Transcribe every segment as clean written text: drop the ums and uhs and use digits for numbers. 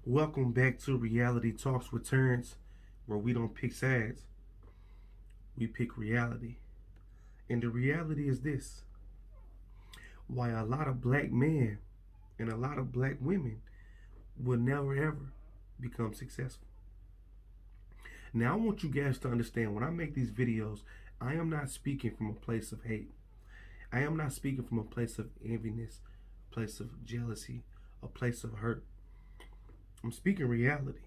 Welcome back to Reality Talks with Terrence, where we don't pick sides, we pick reality. And the reality is this: why a lot of black men and a lot of black women will never ever become successful. Now, I want you guys to understand when I make these videos, I am not speaking from a place of hate. I am not speaking from a place of enviness, a place of jealousy, a place of hurt. I'm speaking reality.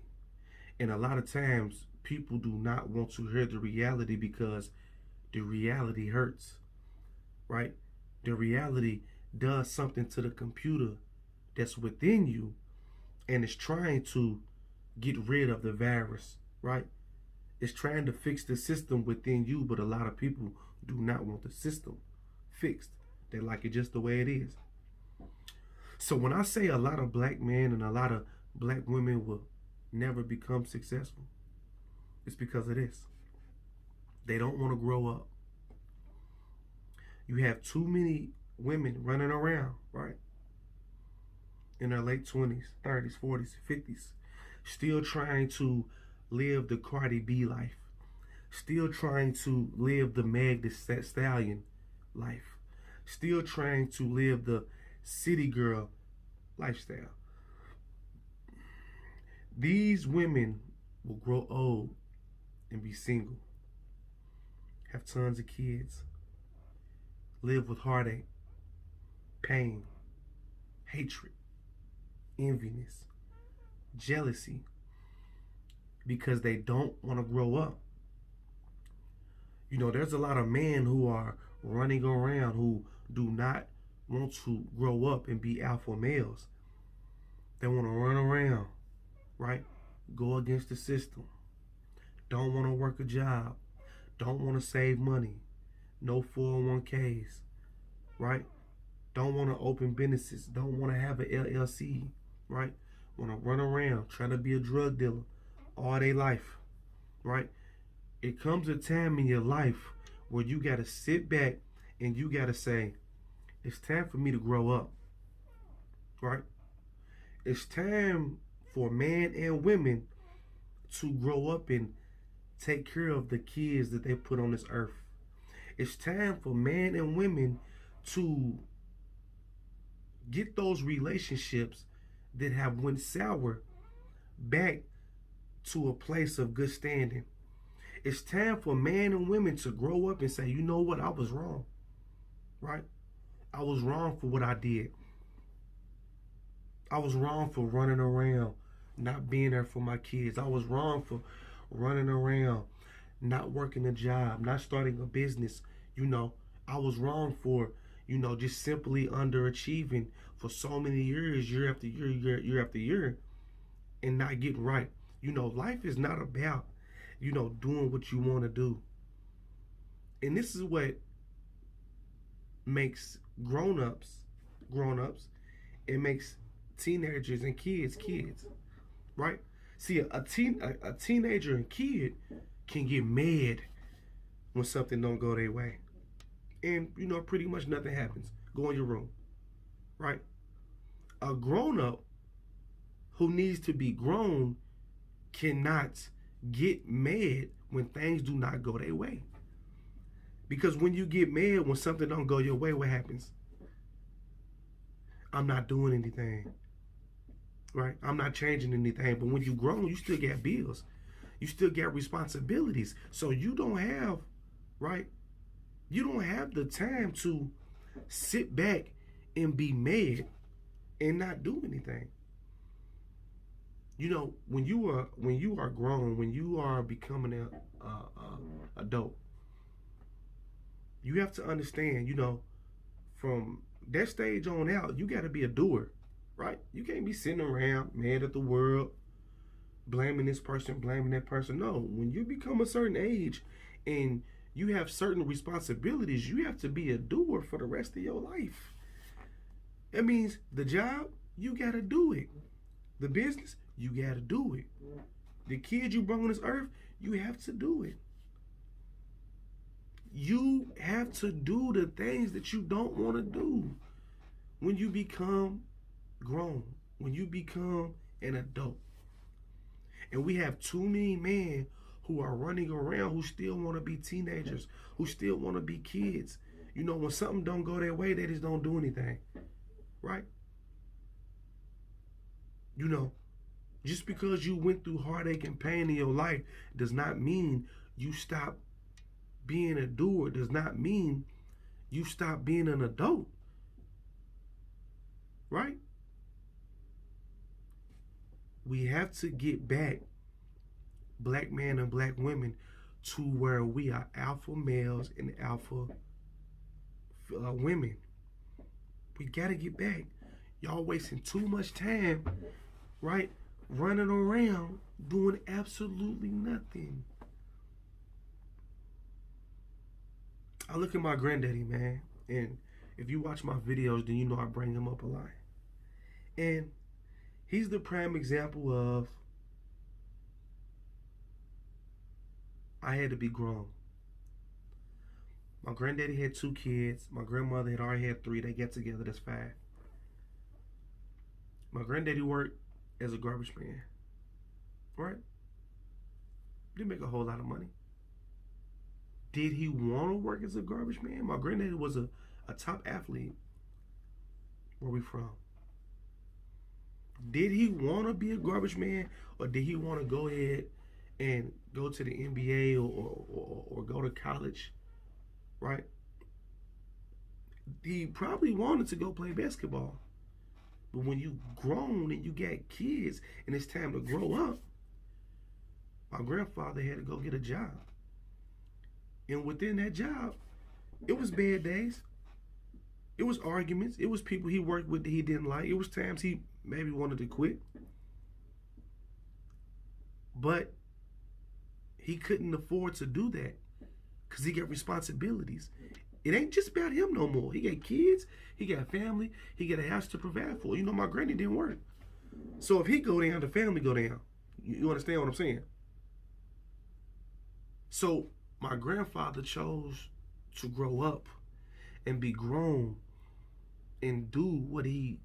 And a lot of times, people do not want to hear the reality because the reality hurts, right? The reality does something to the computer that's within you and is trying to get rid of the virus, right? It's trying to fix the system within you, but a lot of people do not want the system fixed. They like it just the way it is. So when I say a lot of black men and a lot of black women will never become successful, it's because of this. They don't want to grow up. You have too many women running around, right? In their late 20s, 30s, 40s, 50s, still trying to live the Cardi B life, still trying to live the Meg Thee Stallion life, still trying to live the city girl lifestyle. These women will grow old and be single, have tons of kids, live with heartache, pain, hatred, enviness, jealousy, because they don't want to grow up. You know, there's a lot of men who are running around who do not want to grow up and be alpha males. They want to run around, right? Go against the system. Don't want to work a job. Don't want to save money. No 401ks, right? Don't want to open businesses. Don't want to have an LLC, right? Want to run around, try to be a drug dealer all their life, right? It comes a time in your life where you got to sit back and you got to say, it's time for me to grow up, right? It's time for men and women to grow up and take care of the kids that they put on this earth. It's time for men and women to get those relationships that have went sour back to a place of good standing. It's time for men and women to grow up and say, you know what, I was wrong, right? I was wrong for what I did. I was wrong for running around, not being there for my kids. I was wrong for running around, not working a job, not starting a business. You know, I was wrong for, just simply underachieving for so many years, year after year, year after year, and not getting right. Life is not about, doing what you want to do. And this is what makes grown-ups. It makes teenagers and kids, right? See, a teenager and kid can get mad when something don't go their way. And, pretty much nothing happens. Go in your room, right? A grown-up who needs to be grown cannot get mad when things do not go their way. Because when you get mad when something don't go your way, what happens? I'm not doing anything, right? I'm not changing anything. But when you grown, you still got bills. You still got responsibilities. So you don't have, right? You don't have the time to sit back and be mad and not do anything. When you are grown, when you are becoming an adult, you have to understand, from that stage on out, you got to be a doer, right? You can't be sitting around mad at the world, blaming this person, blaming that person. No, when you become a certain age and you have certain responsibilities, you have to be a doer for the rest of your life. That means the job, you got to do it. The business, you got to do it. The kids you brought on this earth, you have to do it. You have to do the things that you don't want to do when you become grown, when you become an adult. And we have too many men who are running around who still want to be teenagers, who still want to be kids. You know, when something don't go their way, they just don't do anything, right? You know, just because you went through heartache and pain in your life does not mean you stop being a doer, does not mean you stop being an adult, right? We have to get back, black men and black women, to where we are alpha males and alpha women. We gotta get back. Y'all wasting too much time, right? Running around doing absolutely nothing. I look at my granddaddy, man, and if you watch my videos, then you know I bring him up a lot. And he's the prime example of I had to be grown. My granddaddy had 2 kids. My grandmother had already had 3. They got together, that's 5. My granddaddy worked as a garbage man, right? Didn't make a whole lot of money. Did he want to work as a garbage man? My granddaddy was a top athlete. Where we from? Did he want to be a garbage man, or did he want to go ahead and go to the NBA or go to college, right? He probably wanted to go play basketball. But when you grown and you got kids and it's time to grow up, my grandfather had to go get a job. And within that job, it was bad days. It was arguments. It was people he worked with that he didn't like. It was times he maybe wanted to quit. But he couldn't afford to do that because he got responsibilities. It ain't just about him no more. He got kids, he got family, he got a house to provide for. You know, my granny didn't work. So if he go down, the family go down. You understand what I'm saying? So my grandfather chose to grow up and be grown and do what he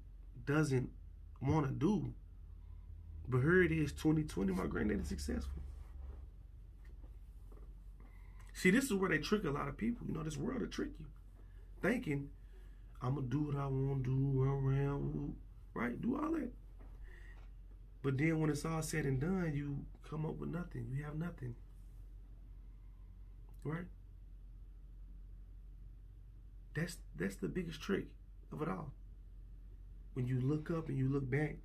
doesn't want to do. But here it is, 2020, my granddad is successful. See, this is where they trick a lot of people. You know, this world will trick you. Thinking, I'm going to do what I want to do, run around, right? Do all that. But then when it's all said and done, you come up with nothing. You have nothing. Right? That's the biggest trick of it all. When you look up and you look back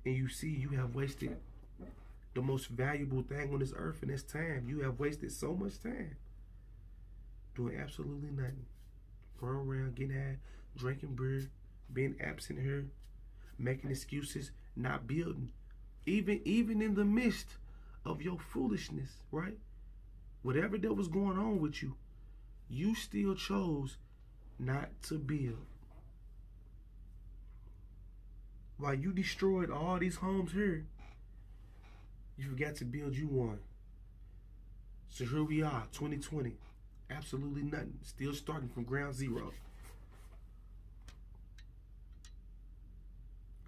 and you see you have wasted the most valuable thing on this earth, and that's time. You have wasted so much time doing absolutely nothing. Running around, getting high, drinking beer, being absent here, making excuses, not building. Even in the midst of your foolishness, right? Whatever that was going on with you, you still chose not to build. While you destroyed all these homes here, you forgot to build you one. So here we are, 2020. Absolutely nothing. Still starting from ground zero.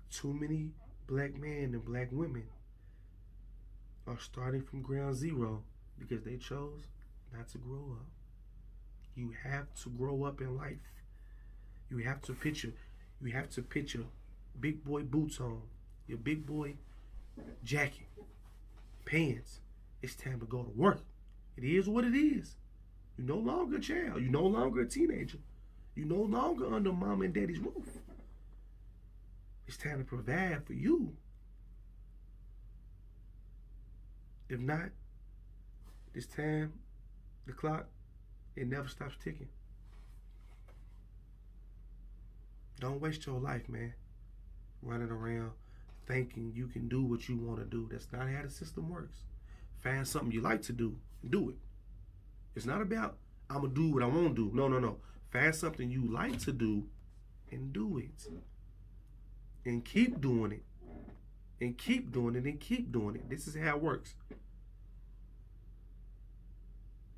Too many black men and black women are starting from ground zero because they chose not to grow up. You have to grow up in life. You have to put your big boy boots on, your big boy jacket, pants. It's time to go to work. It is what it is. You're no longer a child. You're no longer a teenager. You're no longer under mom and daddy's roof. It's time to provide for you. If not, this time, the clock, it never stops ticking. Don't waste your life, man, running around thinking you can do what you want to do. That's not how the system works. Find something you like to do, do it. It's not about, I'm going to do what I want to do. No. Find something you like to do and do it. And keep doing it. And keep doing it and keep doing it. This is how it works.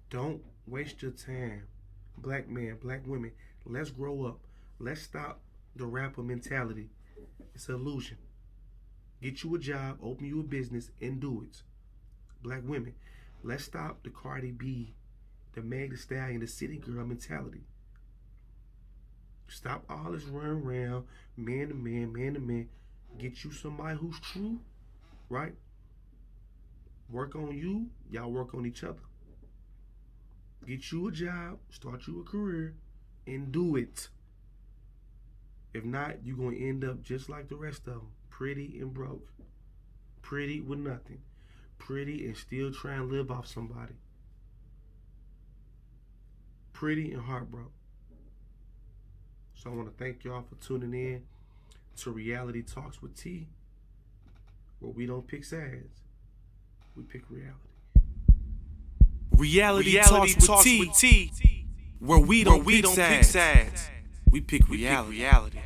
Don't waste your time. Black men, black women, let's grow up. Let's stop the rapper mentality. It's an illusion. Get you a job, open you a business, and do it. black women, let's stop the Cardi B, the Meg Thee Stallion, the city girl mentality. Stop all this run around, man to man, man to man. Get you somebody who's true, right? Work on you, y'all work on each other. Get you a job, start you a career, and do it. If not, you're going to end up just like the rest of them, pretty and broke. Pretty with nothing. Pretty and still trying to live off somebody. Pretty and heartbroken. So I want to thank y'all for tuning in to Reality Talks with T, where we don't pick sides, we pick reality. Reality Talks with T, where we don't pick sides, we pick reality.